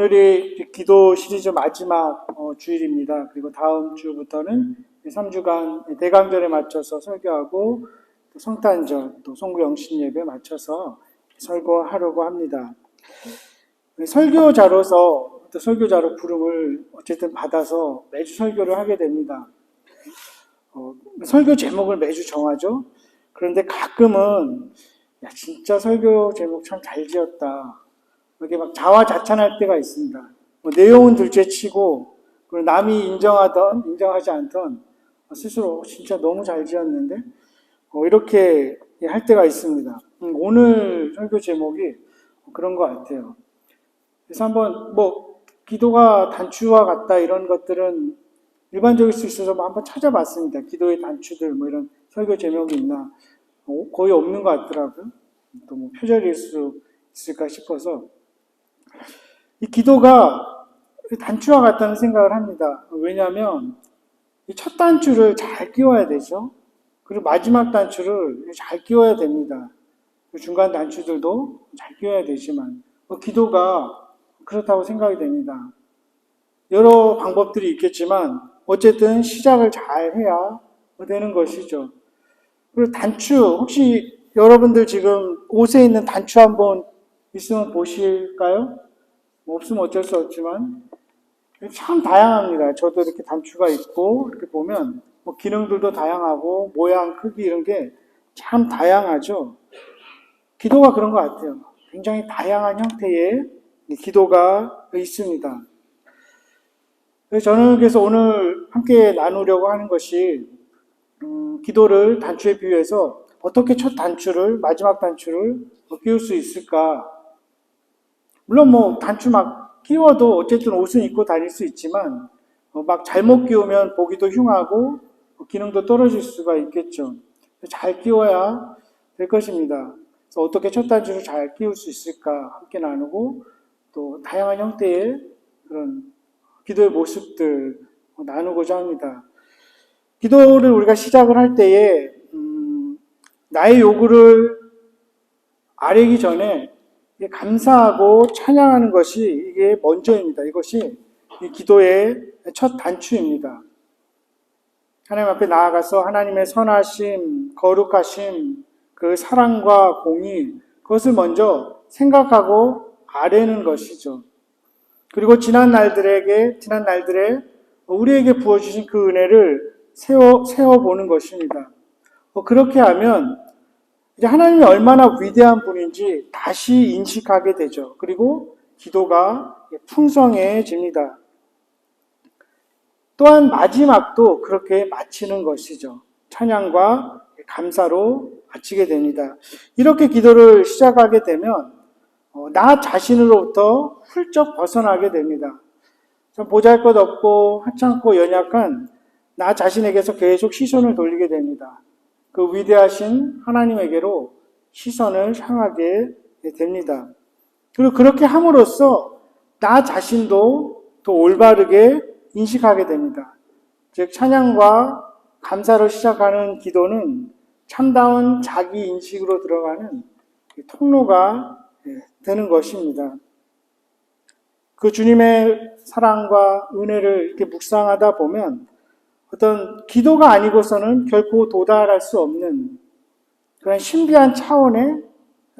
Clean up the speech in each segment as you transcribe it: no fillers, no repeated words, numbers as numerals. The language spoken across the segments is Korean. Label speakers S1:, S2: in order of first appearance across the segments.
S1: 오늘이 기도 시리즈 마지막 주일입니다. 그리고 다음 주부터는 3주간 대강절에 맞춰서 설교하고 또 성탄절, 또 송구영신 예배에 맞춰서 설교하려고 합니다. 설교자로서 또 설교자로 부름을 어쨌든 받아서 매주 설교를 하게 됩니다. 설교 제목을 매주 정하죠. 그런데 가끔은 야, 진짜 설교 제목 참 잘 지었다. 이렇게 막 자화자찬할 때가 있습니다. 내용은 둘째치고 그리고 남이 인정하던 인정하지 않던 스스로 진짜 너무 잘 지었는데 이렇게 할 때가 있습니다. 오늘 설교 제목이 그런 것 같아요. 그래서 한번 기도가 단추와 같다 이런 것들은 일반적일 수 있어서 한번 찾아봤습니다. 기도의 단추들 이런 설교 제목이 있나 거의 없는 것 같더라고요. 또 표절일 수 있을까 싶어서 이 기도가 단추와 같다는 생각을 합니다. 왜냐하면 이 첫 단추를 잘 끼워야 되죠. 그리고 마지막 단추를 잘 끼워야 됩니다. 중간 단추들도 잘 끼워야 되지만 기도가 그렇다고 생각이 됩니다. 여러 방법들이 있겠지만 어쨌든 시작을 잘 해야 되는 것이죠. 그리고 단추, 혹시 여러분들 지금 옷에 있는 단추 한번 있으면 보실까요? 없으면 어쩔 수 없지만 참 다양합니다. 저도 이렇게 단추가 있고 이렇게 보면 기능들도 다양하고 모양, 크기 이런 게 참 다양하죠. 기도가 그런 것 같아요. 굉장히 다양한 형태의 기도가 있습니다. 저는 그래서 오늘 함께 나누려고 하는 것이 기도를 단추에 비유해서 어떻게 첫 단추를 마지막 단추를 끼울 수 있을까? 물론 단추 막 끼워도 어쨌든 옷은 입고 다닐 수 있지만 막 잘못 끼우면 보기도 흉하고 기능도 떨어질 수가 있겠죠. 잘 끼워야 될 것입니다. 그래서 어떻게 첫 단추를 잘 끼울 수 있을까 함께 나누고 또 다양한 형태의 그런 기도의 모습들 나누고자 합니다. 기도를 우리가 시작을 할 때에 나의 요구를 아뢰기 전에 감사하고 찬양하는 것이 이게 먼저입니다. 이것이 이 기도의 첫 단추입니다. 하나님 앞에 나아가서 하나님의 선하심, 거룩하심, 그 사랑과 공의 그것을 먼저 생각하고 아뢰는 것이죠. 그리고 지난 날들에 우리에게 부어주신 그 은혜를 세워보는 것입니다. 그렇게 하면 이제 하나님이 얼마나 위대한 분인지 다시 인식하게 되죠. 그리고 기도가 풍성해집니다. 또한 마지막도 그렇게 마치는 것이죠. 찬양과 감사로 마치게 됩니다. 이렇게 기도를 시작하게 되면 나 자신으로부터 훌쩍 벗어나게 됩니다. 좀 보잘것없고 하찮고 연약한 나 자신에게서 계속 시선을 돌리게 됩니다. 그 위대하신 하나님에게로 시선을 향하게 됩니다. 그리고 그렇게 함으로써 나 자신도 더 올바르게 인식하게 됩니다. 즉 찬양과 감사로 시작하는 기도는 참다운 자기 인식으로 들어가는 통로가 되는 것입니다. 그 주님의 사랑과 은혜를 이렇게 묵상하다 보면 어떤 기도가 아니고서는 결코 도달할 수 없는 그런 신비한 차원의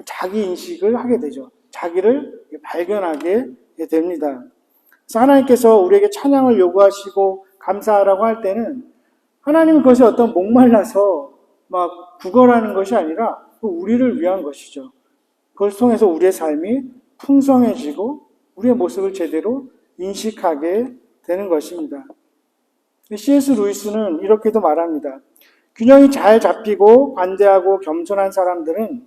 S1: 자기 인식을 하게 되죠. 자기를 발견하게 됩니다. 그래서 하나님께서 우리에게 찬양을 요구하시고 감사하라고 할 때는 하나님은 그것이 어떤 목말라서 막 구걸하는 것이 아니라 우리를 위한 것이죠. 그걸 통해서 우리의 삶이 풍성해지고 우리의 모습을 제대로 인식하게 되는 것입니다. C.S. 루이스는 이렇게도 말합니다. 균형이 잘 잡히고 관대하고 겸손한 사람들은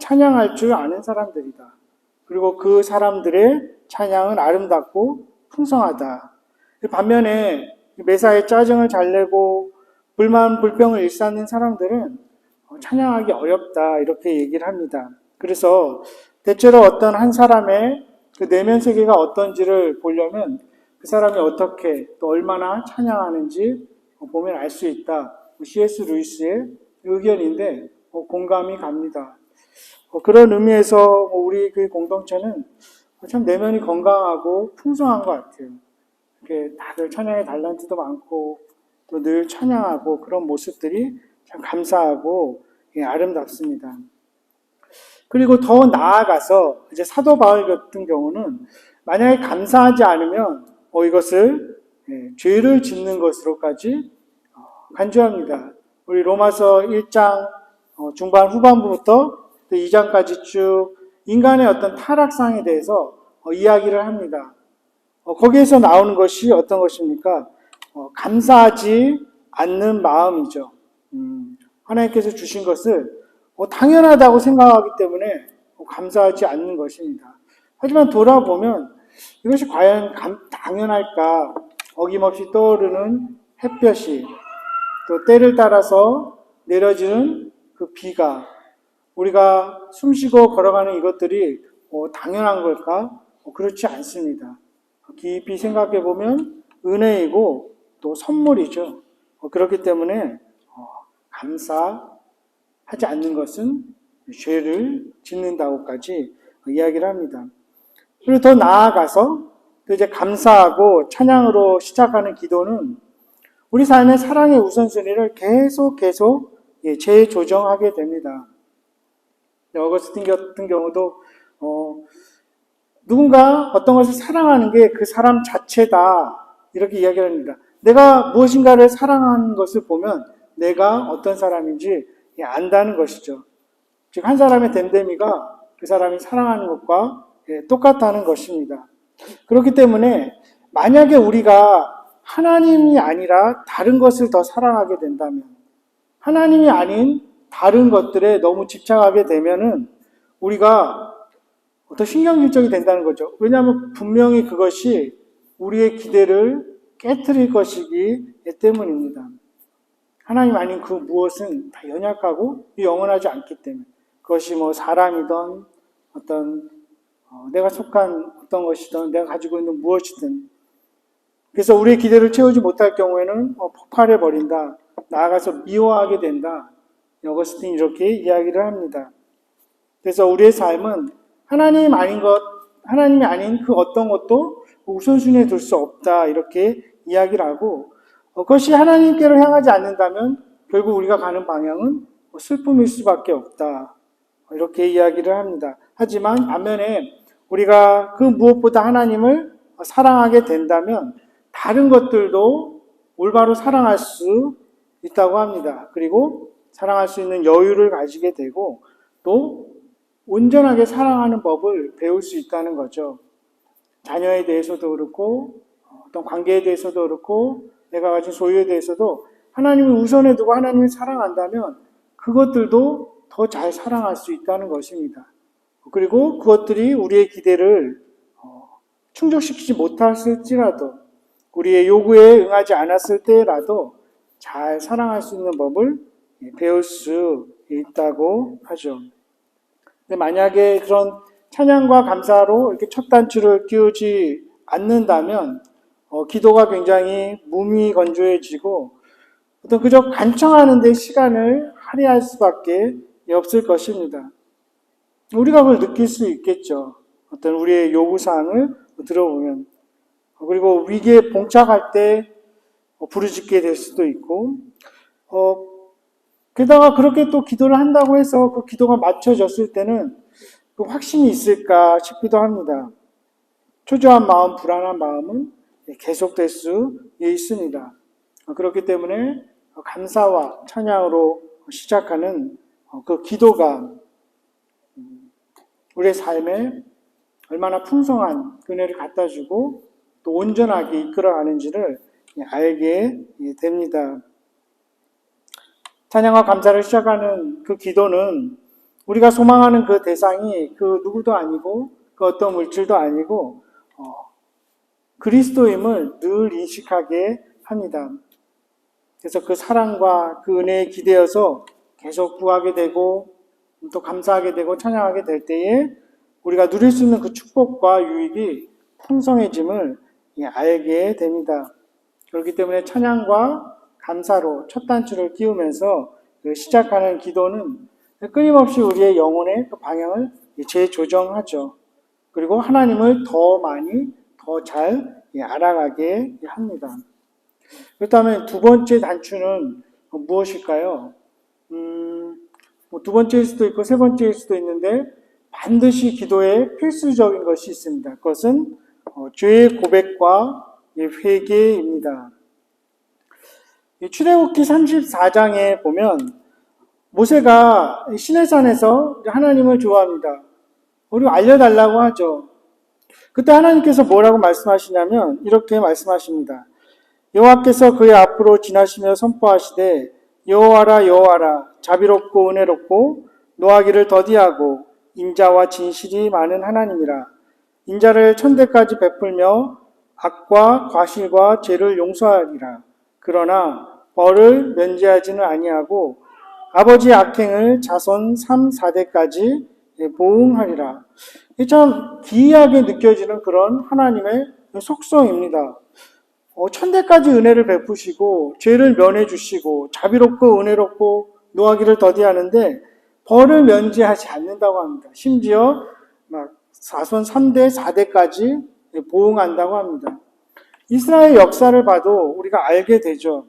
S1: 찬양할 줄 아는 사람들이다. 그리고 그 사람들의 찬양은 아름답고 풍성하다. 반면에 매사에 짜증을 잘 내고 불만 불평을 일삼는 사람들은 찬양하기 어렵다 이렇게 얘기를 합니다. 그래서 대체로 어떤 한 사람의 그 내면 세계가 어떤지를 보려면 그 사람이 어떻게 또 얼마나 찬양하는지 보면 알 수 있다. C.S. 루이스의 의견인데 공감이 갑니다. 그런 의미에서 우리 그 공동체는 참 내면이 건강하고 풍성한 것 같아요. 이렇게 다들 찬양의 달란트도 많고 또 늘 찬양하고 그런 모습들이 참 감사하고 아름답습니다. 그리고 더 나아가서 이제 사도 바울 같은 경우는 만약에 감사하지 않으면 이것을 죄를 짓는 것으로까지 간주합니다. 우리 로마서 1장 중반 후반부부터 2장까지 쭉 인간의 어떤 타락상에 대해서 이야기를 합니다. 거기에서 나오는 것이 어떤 것입니까? 감사하지 않는 마음이죠. 하나님께서 주신 것을 당연하다고 생각하기 때문에 감사하지 않는 것입니다. 하지만 돌아보면 이것이 과연 당연할까? 어김없이 떠오르는 햇볕이 또 때를 따라서 내려지는 그 비가 우리가 숨쉬고 걸어가는 이것들이 당연한 걸까? 그렇지 않습니다. 깊이 생각해 보면 은혜이고 또 선물이죠. 그렇기 때문에 감사하지 않는 것은 죄를 짓는다고까지 이야기를 합니다. 그리고 더 나아가서 또 이제 감사하고 찬양으로 시작하는 기도는 우리 삶의 사랑의 우선순위를 계속 재조정하게 됩니다. 어거스틴 같은 경우도 누군가 어떤 것을 사랑하는 게 그 사람 자체다 이렇게 이야기를 합니다. 내가 무엇인가를 사랑하는 것을 보면 내가 어떤 사람인지 안다는 것이죠. 즉 한 사람의 됨됨이가 그 사람이 사랑하는 것과 똑같다는 것입니다. 그렇기 때문에 만약에 우리가 하나님이 아니라 다른 것을 더 사랑하게 된다면 하나님이 아닌 다른 것들에 너무 집착하게 되면은 우리가 더 신경질적이 된다는 거죠. 왜냐하면 분명히 그것이 우리의 기대를 깨트릴 것이기 때문입니다. 하나님 아닌 그 무엇은 다 연약하고 영원하지 않기 때문에 그것이 사람이든 어떤 내가 속한 어떤 것이든 내가 가지고 있는 무엇이든 그래서 우리의 기대를 채우지 못할 경우에는 폭발해 버린다. 나아가서 미워하게 된다. 어거스틴이 이렇게 이야기를 합니다. 그래서 우리의 삶은 하나님이 아닌 그 어떤 것도 우선순위에 둘 수 없다. 이렇게 이야기를 하고 그것이 하나님께로 향하지 않는다면 결국 우리가 가는 방향은 슬픔일 수밖에 없다. 이렇게 이야기를 합니다. 하지만 반면에 우리가 그 무엇보다 하나님을 사랑하게 된다면 다른 것들도 올바로 사랑할 수 있다고 합니다. 그리고 사랑할 수 있는 여유를 가지게 되고 또 온전하게 사랑하는 법을 배울 수 있다는 거죠. 자녀에 대해서도 그렇고 어떤 관계에 대해서도 그렇고 내가 가진 소유에 대해서도 하나님을 우선에 두고 하나님을 사랑한다면 그것들도 더 잘 사랑할 수 있다는 것입니다. 그리고 그것들이 우리의 기대를 충족시키지 못했을지라도 우리의 요구에 응하지 않았을 때라도 잘 사랑할 수 있는 법을 배울 수 있다고 하죠. 근데 만약에 그런 찬양과 감사로 이렇게 첫 단추를 끼우지 않는다면 기도가 굉장히 무미건조해지고 어떤 그저 간청하는 데 시간을 할애할 수밖에 없을 것입니다. 우리가 그걸 느낄 수 있겠죠. 어떤 우리의 요구사항을 들어보면. 그리고 위기에 봉착할 때 부르짖게 될 수도 있고 게다가 그렇게 또 기도를 한다고 해서 그 기도가 맞춰졌을 때는 그 확신이 있을까 싶기도 합니다. 초조한 마음, 불안한 마음은 계속될 수 있습니다. 그렇기 때문에 감사와 찬양으로 시작하는 그 기도가 우리의 삶에 얼마나 풍성한 은혜를 갖다 주고 또 온전하게 이끌어가는지를 알게 됩니다. 찬양과 감사를 시작하는 그 기도는 우리가 소망하는 그 대상이 그 누구도 아니고 그 어떤 물질도 아니고 그리스도임을 늘 인식하게 합니다. 그래서 그 사랑과 그 은혜에 기대어서 계속 구하게 되고 또 감사하게 되고 찬양하게 될 때에 우리가 누릴 수 있는 그 축복과 유익이 풍성해짐을 알게 됩니다. 그렇기 때문에 찬양과 감사로 첫 단추를 끼우면서 시작하는 기도는 끊임없이 우리의 영혼의 그 방향을 재조정하죠. 그리고 하나님을 더 많이 더 잘 알아가게 합니다. 그렇다면 두 번째 단추는 무엇일까요? 두 번째일 수도 있고 세 번째일 수도 있는데 반드시 기도에 필수적인 것이 있습니다. 그것은 죄의 고백과 회개입니다. 출애굽기 34장에 보면 모세가 시내산에서 하나님을 좋아합니다. 우리 알려달라고 하죠. 그때 하나님께서 뭐라고 말씀하시냐면 이렇게 말씀하십니다. 여호와께서 그의 앞으로 지나시며 선포하시되 여호와라 여호와라 자비롭고 은혜롭고 노하기를 더디하고 인자와 진실이 많은 하나님이라. 인자를 천대까지 베풀며 악과 과실과 죄를 용서하리라. 그러나 벌을 면제하지는 아니하고 아버지의 악행을 자손 3, 4대까지 보응하리라. 참 기이하게 느껴지는 그런 하나님의 속성입니다. 천대까지 은혜를 베푸시고 죄를 면해 주시고 자비롭고 은혜롭고 노하기를 더디하는데 벌을 면제하지 않는다고 합니다. 심지어 막 자손 3대, 4대까지 보응한다고 합니다. 이스라엘 역사를 봐도 우리가 알게 되죠.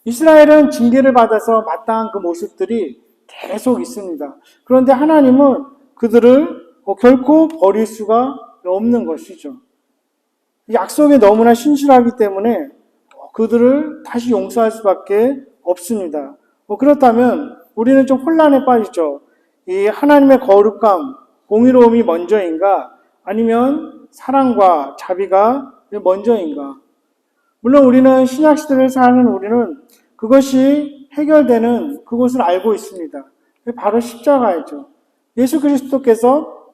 S1: 이스라엘은 징계를 받아서 마땅한 그 모습들이 계속 있습니다. 그런데 하나님은 그들을 결코 버릴 수가 없는 것이죠. 약속에 너무나 신실하기 때문에 그들을 다시 용서할 수밖에 없습니다. 그렇다면 우리는 좀 혼란에 빠지죠. 이 하나님의 거룩함, 공의로움이 먼저인가 아니면 사랑과 자비가 먼저인가? 물론 우리는 신약시대를 사는 우리는 그것이 해결되는 그것을 알고 있습니다. 바로 십자가이죠. 예수 그리스도께서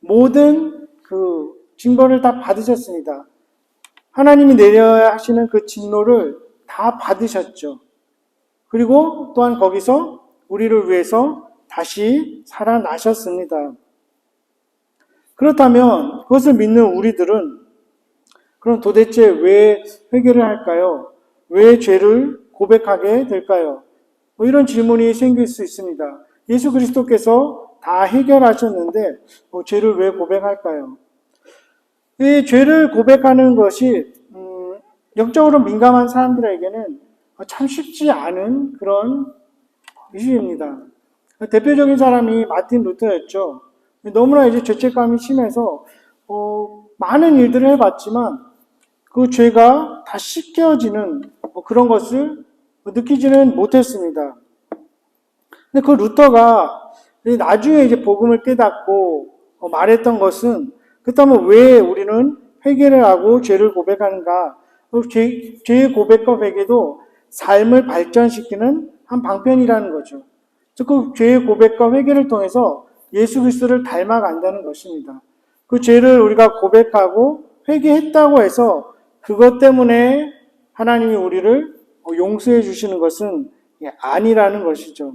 S1: 모든 그 징벌을 다 받으셨습니다. 하나님이 내려야 하시는 그 진노를 다 받으셨죠. 그리고 또한 거기서 우리를 위해서 다시 살아나셨습니다. 그렇다면 그것을 믿는 우리들은 그럼 도대체 왜 회개를 할까요? 왜 죄를 고백하게 될까요? 이런 질문이 생길 수 있습니다. 예수 그리스도께서 다 해결하셨는데 죄를 왜 고백할까요? 이 죄를 고백하는 것이 영적으로 민감한 사람들에게는 참 쉽지 않은 그런 이슈입니다. 대표적인 사람이 마틴 루터였죠. 너무나 이제 죄책감이 심해서 많은 일들을 해봤지만 그 죄가 다 씻겨지는 그런 것을 느끼지는 못했습니다. 근데 그 루터가 나중에 이제 복음을 깨닫고 말했던 것은 그렇다면 왜 우리는 회개를 하고 죄를 고백하는가? 죄의 고백과 회개도 삶을 발전시키는 한 방편이라는 거죠. 즉 그 죄의 고백과 회개를 통해서 예수 그리스도를 닮아간다는 것입니다. 그 죄를 우리가 고백하고 회개했다고 해서 그것 때문에 하나님이 우리를 용서해 주시는 것은 아니라는 것이죠.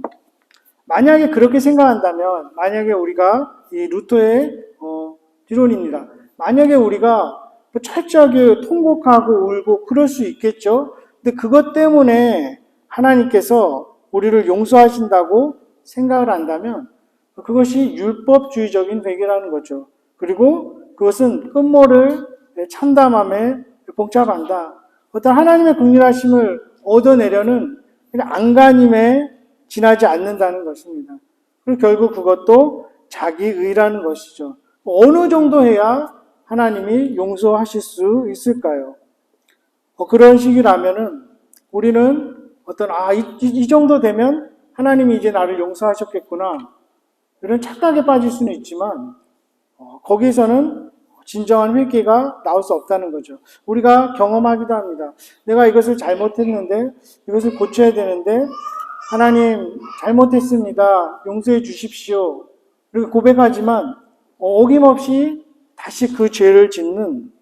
S1: 만약에 그렇게 생각한다면, 만약에 우리가 이 루터의理論입니다. 만약에 우리가 철저하게 통곡하고 울고 그럴 수 있겠죠. 근데 그것 때문에 하나님께서 우리를 용서하신다고 생각을 한다면 그것이 율법주의적인 회개라는 거죠. 그리고 그것은 끝모를 참담함에 복잡한다. 어떤 하나님의 긍휼하심을 얻어내려는 안간힘에 지나지 않는다는 것입니다. 그리고 결국 그것도 자기의라는 것이죠. 어느 정도 해야 하나님이 용서하실 수 있을까요? 그런 식이라면은 우리는 이 정도 되면 하나님이 이제 나를 용서하셨겠구나. 이런 착각에 빠질 수는 있지만 거기에서는 진정한 회개가 나올 수 없다는 거죠. 우리가 경험하기도 합니다. 내가 이것을 잘못했는데 이것을 고쳐야 되는데 하나님 잘못했습니다. 용서해 주십시오. 이렇게 고백하지만 어김없이 다시 그 죄를 짓는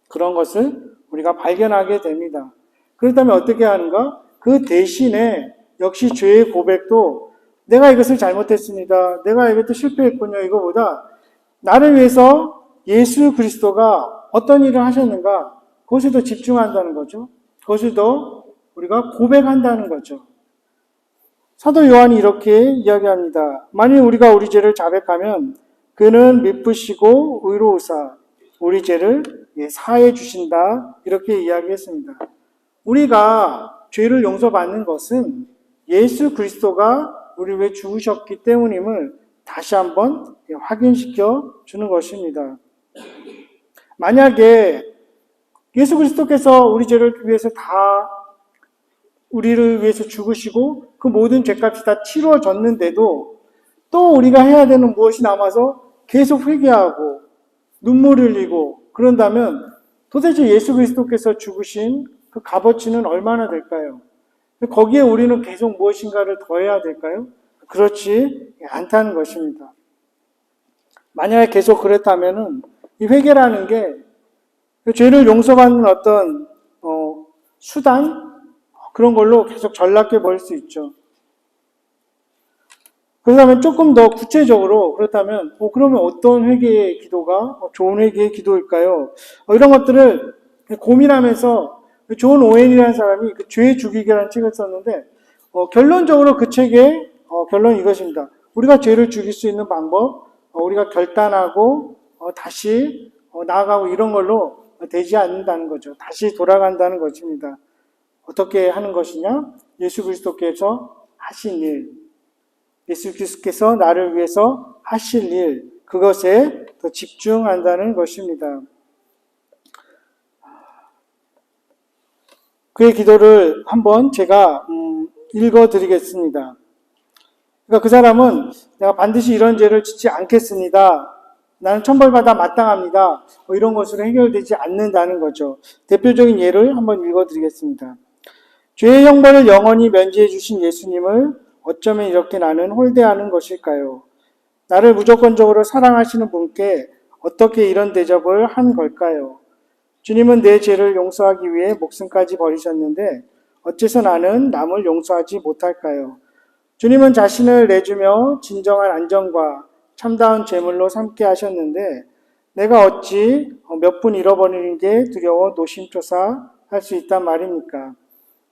S1: 그런 것을 우리가 발견하게 됩니다. 그렇다면 어떻게 하는가? 그 대신에 역시 죄의 고백도 내가 이것을 잘못했습니다. 내가 이것도 실패했군요. 이거보다 나를 위해서 예수 그리스도가 어떤 일을 하셨는가? 그것에 더 집중한다는 거죠. 그것을 더 우리가 고백한다는 거죠. 사도 요한이 이렇게 이야기합니다. 만일 우리가 우리 죄를 자백하면 그는 미쁘시고 의로우사 우리 죄를 사해 주신다. 이렇게 이야기했습니다. 우리가 죄를 용서받는 것은 예수 그리스도가 우리 위해 죽으셨기 때문임을 다시 한번 확인시켜 주는 것입니다. 만약에 예수 그리스도께서 우리 죄를 위해서 다 우리를 위해서 죽으시고 그 모든 죄값이 다 치루어졌는데도 또 우리가 해야 되는 무엇이 남아서 계속 회개하고 눈물 흘리고 그런다면 도대체 예수 그리스도께서 죽으신 그 값어치는 얼마나 될까요? 거기에 우리는 계속 무엇인가를 더해야 될까요? 그렇지 않다는 것입니다. 만약에 계속 그렇다면은 이 회개라는 게 죄를 용서받는 어떤 수단 그런 걸로 계속 전락해 버릴 수 있죠. 그렇다면 조금 더 구체적으로 그렇다면 그러면 어떤 회개의 기도가 좋은 회개의 기도일까요? 이런 것들을 고민하면서 존 오웬이라는 사람이 그 죄 죽이기라는 책을 썼는데 결론적으로 그 책의 결론은 이것입니다. 우리가 죄를 죽일 수 있는 방법, 우리가 결단하고 다시 나아가고 이런 걸로 되지 않는다는 거죠. 다시 돌아간다는 것입니다. 어떻게 하는 것이냐? 예수 그리스도께서 하신 일, 예수 그리스도께서 나를 위해서 하실 일, 그것에 더 집중한다는 것입니다. 그의 기도를 한번 제가 읽어드리겠습니다. 그러니까 그 사람은 내가 반드시 이런 죄를 짓지 않겠습니다. 나는 천벌받아 마땅합니다. 이런 것으로 해결되지 않는다는 거죠. 대표적인 예를 한번 읽어드리겠습니다. 죄의 형벌을 영원히 면제해 주신 예수님을 어쩌면 이렇게 나는 홀대하는 것일까요? 나를 무조건적으로 사랑하시는 분께 어떻게 이런 대접을 한 걸까요? 주님은 내 죄를 용서하기 위해 목숨까지 버리셨는데 어째서 나는 남을 용서하지 못할까요? 주님은 자신을 내주며 진정한 안정과 참다운 제물로 삼게 하셨는데 내가 어찌 몇 분 잃어버리는 게 두려워 노심초사할 수 있단 말입니까?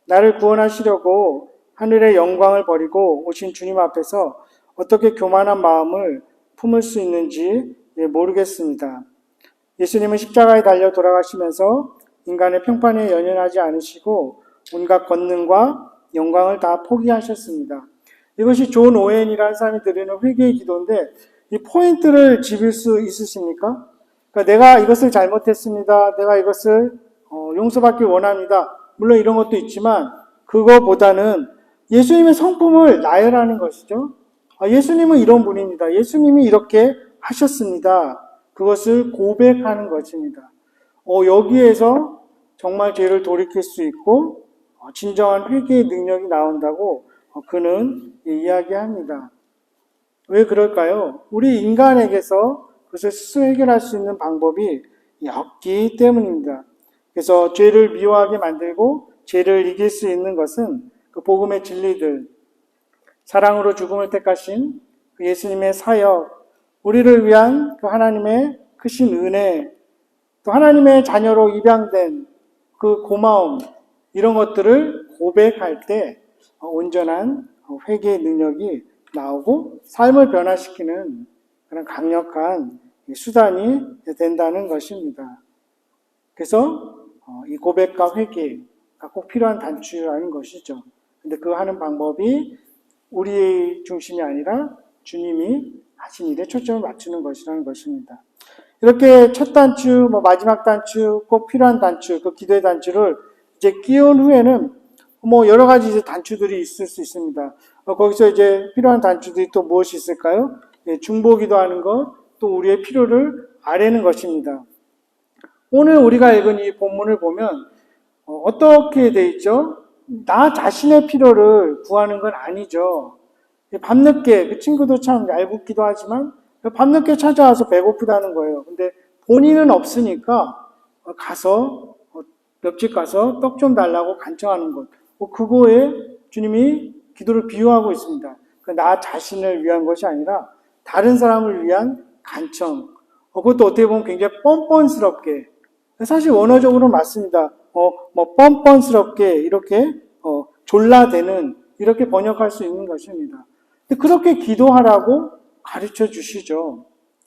S1: 나를 구원하시려고 하늘의 영광을 버리고 오신 주님 앞에서 어떻게 교만한 마음을 품을 수 있는지 모르겠습니다. 예수님은 십자가에 달려 돌아가시면서 인간의 평판에 연연하지 않으시고 온갖 권능과 영광을 다 포기하셨습니다. 이것이 존 오웬이라는 사람이 드리는 회개의 기도인데 이 포인트를 짚을 수 있으십니까? 그러니까 내가 이것을 잘못했습니다. 내가 이것을 용서받기 원합니다. 물론 이런 것도 있지만 그거보다는 예수님의 성품을 나열하는 것이죠. 예수님은 이런 분입니다. 예수님이 이렇게 하셨습니다. 그것을 고백하는 것입니다. 여기에서 정말 죄를 돌이킬 수 있고 진정한 회개의 능력이 나온다고 그는 이야기합니다. 왜 그럴까요? 우리 인간에게서 그것을 스스로 해결할 수 있는 방법이 없기 때문입니다. 그래서 죄를 미워하게 만들고 죄를 이길 수 있는 것은 그 복음의 진리들, 사랑으로 죽음을 택하신 그 예수님의 사역, 우리를 위한 그 하나님의 크신 은혜, 또 하나님의 자녀로 입양된 그 고마움, 이런 것들을 고백할 때 온전한 회개의 능력이 나오고 삶을 변화시키는 그런 강력한 수단이 된다는 것입니다. 그래서 이 고백과 회개가 꼭 필요한 단추라는 것이죠. 근데 그 하는 방법이 우리의 중심이 아니라 주님이 하신 일에 초점을 맞추는 것이라는 것입니다. 이렇게 첫 단추, 마지막 단추, 꼭 필요한 단추, 그 기도의 단추를 이제 끼운 후에는 여러 가지 이제 단추들이 있을 수 있습니다. 거기서 이제 필요한 단추들이 또 무엇이 있을까요? 중보기도 하는 것, 또 우리의 필요를 아뢰는 것입니다. 오늘 우리가 읽은 이 본문을 보면 어떻게 돼 있죠? 나 자신의 필요를 구하는 건 아니죠. 밤늦게, 그 친구도 참 얄궂기도 하지만 밤늦게 찾아와서 배고프다는 거예요. 근데 본인은 없으니까 가서 옆집 가서 떡 좀 달라고 간청하는 것. 그거에 주님이 기도를 비유하고 있습니다. 나 자신을 위한 것이 아니라 다른 사람을 위한 간청. 그것도 어떻게 보면 굉장히 뻔뻔스럽게, 사실 원어적으로는 맞습니다. 뻔뻔스럽게 이렇게 졸라대는, 이렇게 번역할 수 있는 것입니다. 그렇게 기도하라고 가르쳐 주시죠.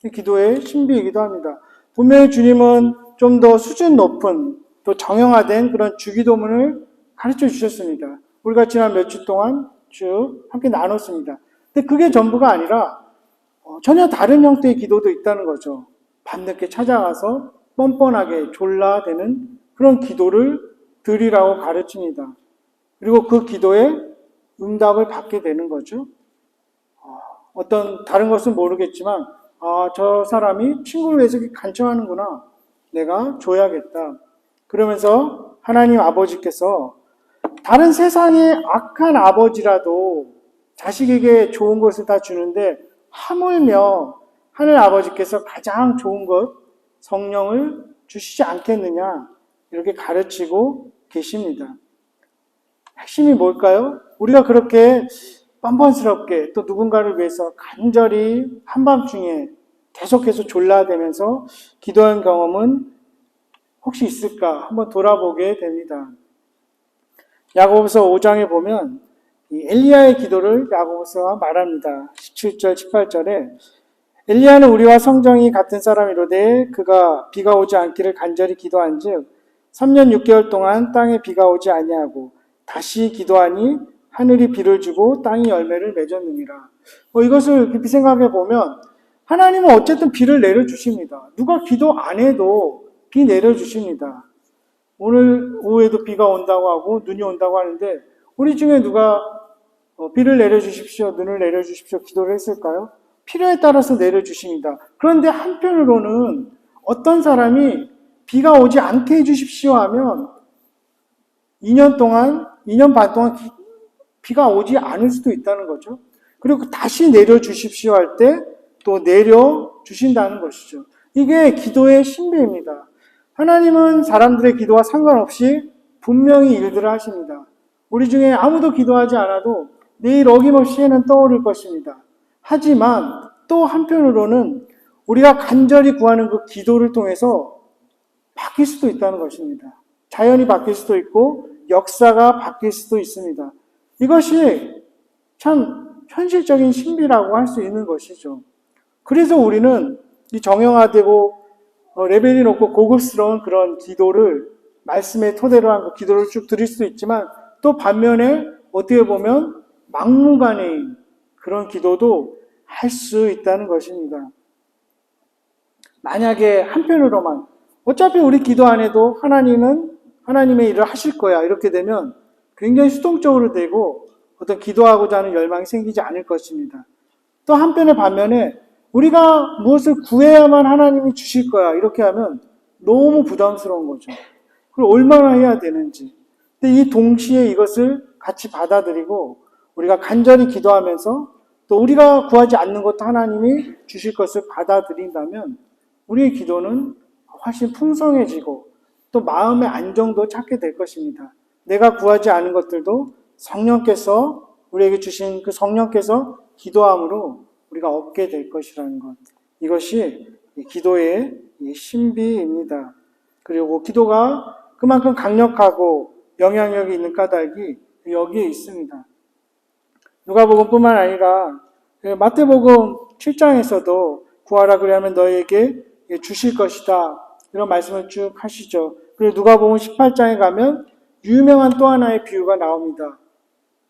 S1: 기도의 신비이기도 합니다. 분명히 주님은 좀 더 수준 높은 또 정형화된 그런 주기도문을 가르쳐 주셨습니다. 우리가 지난 몇 주 동안 쭉 함께 나눴습니다. 근데 그게 전부가 아니라 전혀 다른 형태의 기도도 있다는 거죠. 밤늦게 찾아가서 뻔뻔하게 졸라대는 그런 기도를 드리라고 가르칩니다. 그리고 그 기도에 응답을 받게 되는 거죠. 어떤 다른 것은 모르겠지만 저 사람이 친구를 위해서 간청하는구나. 내가 줘야겠다. 그러면서 하나님 아버지께서 다른 세상의 악한 아버지라도 자식에게 좋은 것을 다 주는데 하물며 하늘 아버지께서 가장 좋은 것, 성령을 주시지 않겠느냐 이렇게 가르치고 계십니다. 핵심이 뭘까요? 우리가 그렇게 뻔뻔스럽게 또 누군가를 위해서 간절히 한밤중에 계속해서 졸라대면서 기도한 경험은 혹시 있을까 한번 돌아보게 됩니다. 야고보서 5장에 보면 엘리야의 기도를 야고보서가 말합니다. 17절, 18절에 엘리야는 우리와 성정이 같은 사람이로되 그가 비가 오지 않기를 간절히 기도한즉 3년 6개월 동안 땅에 비가 오지 아니하고 다시 기도하니 하늘이 비를 주고 땅이 열매를 맺었느니라. 이것을 깊이 생각해 보면 하나님은 어쨌든 비를 내려주십니다. 누가 기도 안 해도 비 내려주십니다. 오늘 오후에도 비가 온다고 하고 눈이 온다고 하는데 우리 중에 누가 비를 내려주십시오, 눈을 내려주십시오 기도를 했을까요? 필요에 따라서 내려주십니다. 그런데 한편으로는 어떤 사람이 비가 오지 않게 해주십시오 하면 2년 반 동안 비가 오지 않을 수도 있다는 거죠. 그리고 다시 내려주십시오 할 때 또 내려주신다는 것이죠. 이게 기도의 신비입니다. 하나님은 사람들의 기도와 상관없이 분명히 일들을 하십니다. 우리 중에 아무도 기도하지 않아도 내일 어김없이 해는 떠오를 것입니다. 하지만 또 한편으로는 우리가 간절히 구하는 그 기도를 통해서 바뀔 수도 있다는 것입니다. 자연이 바뀔 수도 있고 역사가 바뀔 수도 있습니다. 이것이 참 현실적인 신비라고 할 수 있는 것이죠. 그래서 우리는 이 정형화되고 레벨이 높고 고급스러운 그런 기도를 말씀의 토대로 한 그 기도를 쭉 드릴 수 있지만 또 반면에 어떻게 보면 막무가내인 그런 기도도 할 수 있다는 것입니다. 만약에 한편으로만 어차피 우리 기도 안 해도 하나님은 하나님의 일을 하실 거야 이렇게 되면 굉장히 수동적으로 되고 어떤 기도하고자 하는 열망이 생기지 않을 것입니다. 또 한편의 반면에 우리가 무엇을 구해야만 하나님이 주실 거야 이렇게 하면 너무 부담스러운 거죠. 그걸 얼마나 해야 되는지. 근데 이 동시에 이것을 같이 받아들이고 우리가 간절히 기도하면서 또 우리가 구하지 않는 것도 하나님이 주실 것을 받아들인다면 우리의 기도는 훨씬 풍성해지고 또 마음의 안정도 찾게 될 것입니다. 내가 구하지 않은 것들도 성령께서 우리에게 주신 그 성령께서 기도함으로 우리가 얻게 될 것이라는 것. 이것이 기도의 신비입니다. 그리고 기도가 그만큼 강력하고 영향력이 있는 까닭이 여기에 있습니다. 누가복음뿐만 아니라 마태복음 7장에서도 구하라 그리하면 너희에게 주실 것이다. 이런 말씀을 쭉 하시죠. 그리고 누가복음 18장에 가면 유명한 또 하나의 비유가 나옵니다.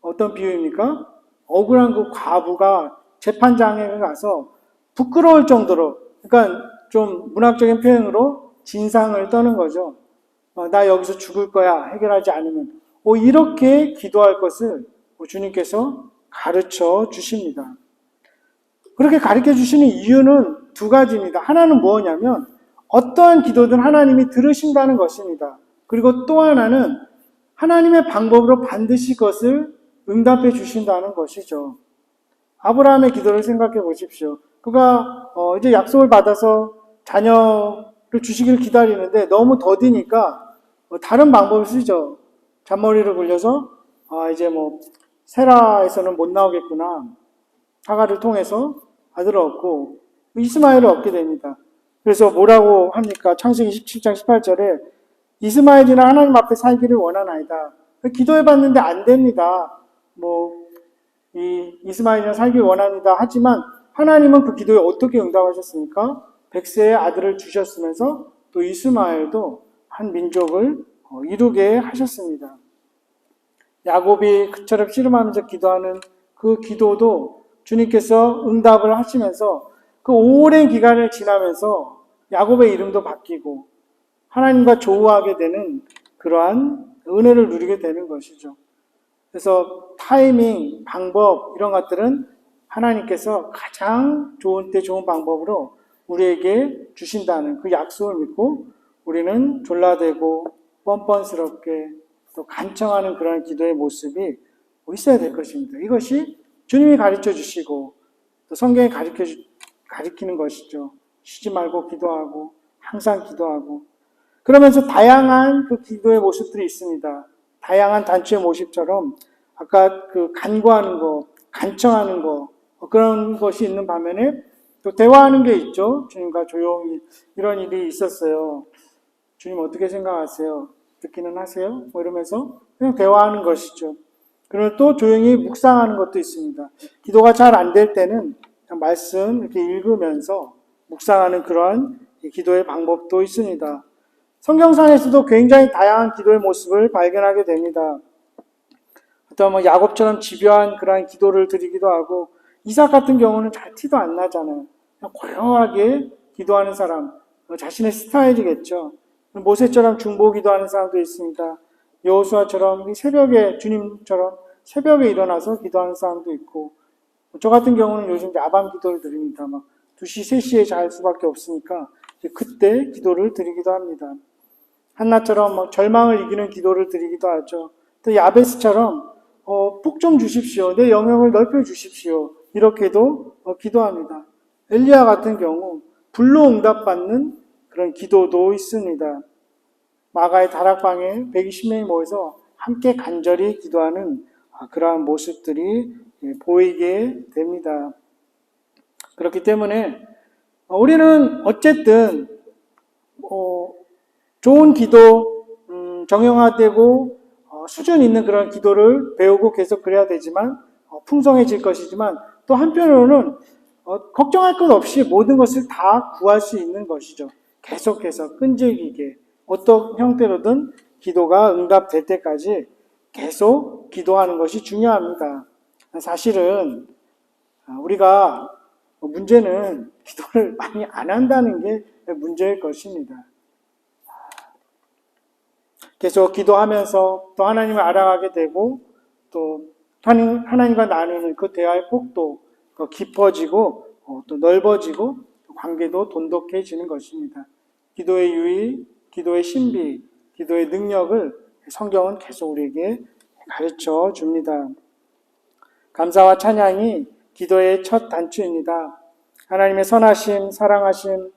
S1: 어떤 비유입니까? 억울한 그 과부가 재판장에 가서 부끄러울 정도로, 그러니까 좀 문학적인 표현으로 진상을 떠는 거죠. 나 여기서 죽을 거야 해결하지 않으면. 이렇게 기도할 것을 주님께서 가르쳐 주십니다. 그렇게 가르쳐 주시는 이유는 두 가지입니다. 하나는 뭐냐면 어떠한 기도든 하나님이 들으신다는 것입니다. 그리고 또 하나는 하나님의 방법으로 반드시 그것을 응답해 주신다는 것이죠. 아브라함의 기도를 생각해 보십시오. 그가 이제 약속을 받아서 자녀를 주시기를 기다리는데 너무 더디니까 다른 방법을 쓰죠. 잔머리를 굴려서 이제 세라에서는 못 나오겠구나. 하가를 통해서 아들을 얻고 이스마엘을 얻게 됩니다. 그래서 뭐라고 합니까? 창세기 17장 18절에 이스마엘이나 하나님 앞에 살기를 원하나이다. 기도해봤는데 안 됩니다. 이스마엘이나 살기를 원합니다. 하지만 하나님은 그 기도에 어떻게 응답하셨습니까? 백세의 아들을 주셨으면서 또 이스마엘도 한 민족을 이루게 하셨습니다. 야곱이 그처럼 씨름하면서 기도하는 그 기도도 주님께서 응답을 하시면서 그 오랜 기간을 지나면서 야곱의 이름도 바뀌고 하나님과 조우하게 되는 그러한 은혜를 누리게 되는 것이죠. 그래서 타이밍, 방법 이런 것들은 하나님께서 가장 좋은 때 좋은 방법으로 우리에게 주신다는 그 약속을 믿고 우리는 졸라대고 뻔뻔스럽게 또 간청하는 그런 기도의 모습이 있어야 될 것입니다. 이것이 주님이 가르쳐 주시고 또 성경이 가르치는 것이죠. 쉬지 말고 기도하고 항상 기도하고 그러면서 다양한 그 기도의 모습들이 있습니다. 다양한 단추의 모습처럼 아까 그 간구하는 거, 간청하는 거 그런 것이 있는 반면에 또 대화하는 게 있죠. 주님과 조용히 이런 일이 있었어요. 주님 어떻게 생각하세요? 듣기는 하세요? 뭐 이러면서 그냥 대화하는 것이죠. 그리고 또 조용히 묵상하는 것도 있습니다. 기도가 잘 안 될 때는 그냥 말씀 이렇게 읽으면서 묵상하는 그런 기도의 방법도 있습니다. 성경상에서도 굉장히 다양한 기도의 모습을 발견하게 됩니다. 어떤 뭐 야곱처럼 집요한 그러한 기도를 드리기도 하고 이삭 같은 경우는 잘 티도 안 나잖아요. 그냥 고요하게 기도하는 사람, 자신의 스타일이겠죠. 모세처럼 중보 기도하는 사람도 있습니다. 여호수아처럼 새벽에 주님처럼 새벽에 일어나서 기도하는 사람도 있고 저 같은 경우는 요즘 야밤 기도를 드립니다. 막 2시, 3시에 잘 수밖에 없으니까 그때 기도를 드리기도 합니다. 한나처럼 뭐 절망을 이기는 기도를 드리기도 하죠. 또 야베스처럼 복 좀 주십시오. 내 영역을 넓혀 주십시오. 이렇게도 기도합니다. 엘리야 같은 경우 불로 응답받는 그런 기도도 있습니다. 마가의 다락방에 120명이 모여서 함께 간절히 기도하는 그러한 모습들이 보이게 됩니다. 그렇기 때문에 우리는 어쨌든 좋은 기도, 정형화되고 수준 있는 그런 기도를 배우고 계속 그래야 되지만 풍성해질 것이지만 또 한편으로는 걱정할 것 없이 모든 것을 다 구할 수 있는 것이죠. 계속해서 끈질기게 어떤 형태로든 기도가 응답될 때까지 계속 기도하는 것이 중요합니다. 사실은 우리가 문제는 기도를 많이 안 한다는 게 문제일 것입니다. 계속 기도하면서 또 하나님을 알아가게 되고 또 하나님과 나누는 그 대화의 폭도 더 깊어지고 또 넓어지고 관계도 돈독해지는 것입니다. 기도의 유의, 기도의 신비, 기도의 능력을 성경은 계속 우리에게 가르쳐 줍니다. 감사와 찬양이 기도의 첫 단추입니다. 하나님의 선하심, 사랑하심,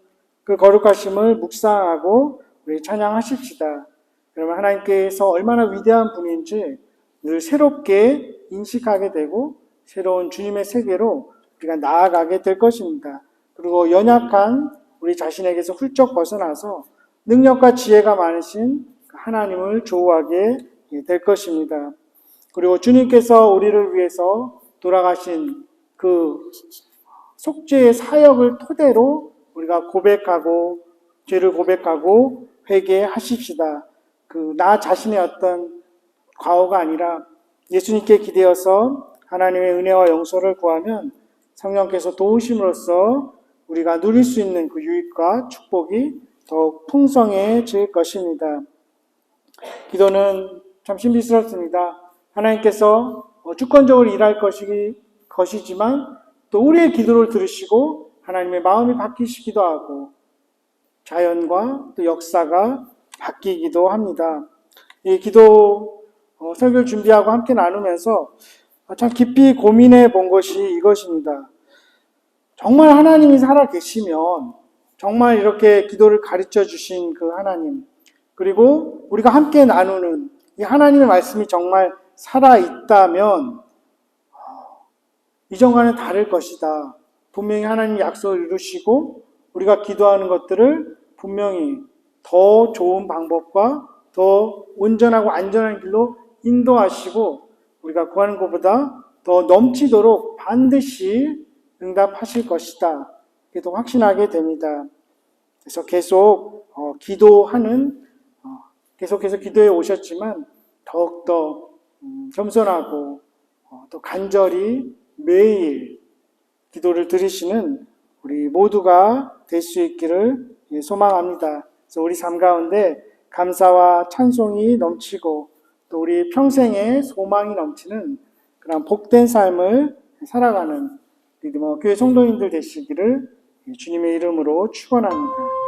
S1: 그 거룩하심을 묵상하고 우리 찬양하십시다. 그러면 하나님께서 얼마나 위대한 분인지 늘 새롭게 인식하게 되고 새로운 주님의 세계로 우리가 나아가게 될 것입니다. 그리고 연약한 우리 자신에게서 훌쩍 벗어나서 능력과 지혜가 많으신 하나님을 조우하게 될 것입니다. 그리고 주님께서 우리를 위해서 돌아가신 그 속죄의 사역을 토대로 우리가 고백하고 죄를 고백하고 회개하십시다. 나 자신의 어떤 과오가 아니라 예수님께 기대어서 하나님의 은혜와 용서를 구하면 성령께서 도우심으로써 우리가 누릴 수 있는 그 유익과 축복이 더욱 풍성해질 것입니다. 기도는 참 신비스럽습니다. 하나님께서 주권적으로 일할 것이지만 또 우리의 기도를 들으시고 하나님의 마음이 바뀌시기도 하고 자연과 또 역사가 바뀌기도 합니다. 이 기도 설교를 준비하고 함께 나누면서 참 깊이 고민해 본 것이 이것입니다. 정말 하나님이 살아 계시면 정말 이렇게 기도를 가르쳐 주신 그 하나님 그리고 우리가 함께 나누는 이 하나님의 말씀이 정말 살아 있다면 이전과는 다를 것이다. 분명히 하나님 약속을 이루시고 우리가 기도하는 것들을 분명히 더 좋은 방법과 더 온전하고 안전한 길로 인도하시고 우리가 구하는 것보다 더 넘치도록 반드시 응답하실 것이다. 그래도 확신하게 됩니다. 그래서 계속 기도하는 계속해서 기도해 오셨지만 더욱더 겸손하고 또 간절히 매일 기도를 드리시는 우리 모두가 될 수 있기를 소망합니다. 그래서 우리 삶 가운데 감사와 찬송이 넘치고 또 우리 평생의 소망이 넘치는 그런 복된 삶을 살아가는 교회 성도님들 되시기를 주님의 이름으로 축원합니다.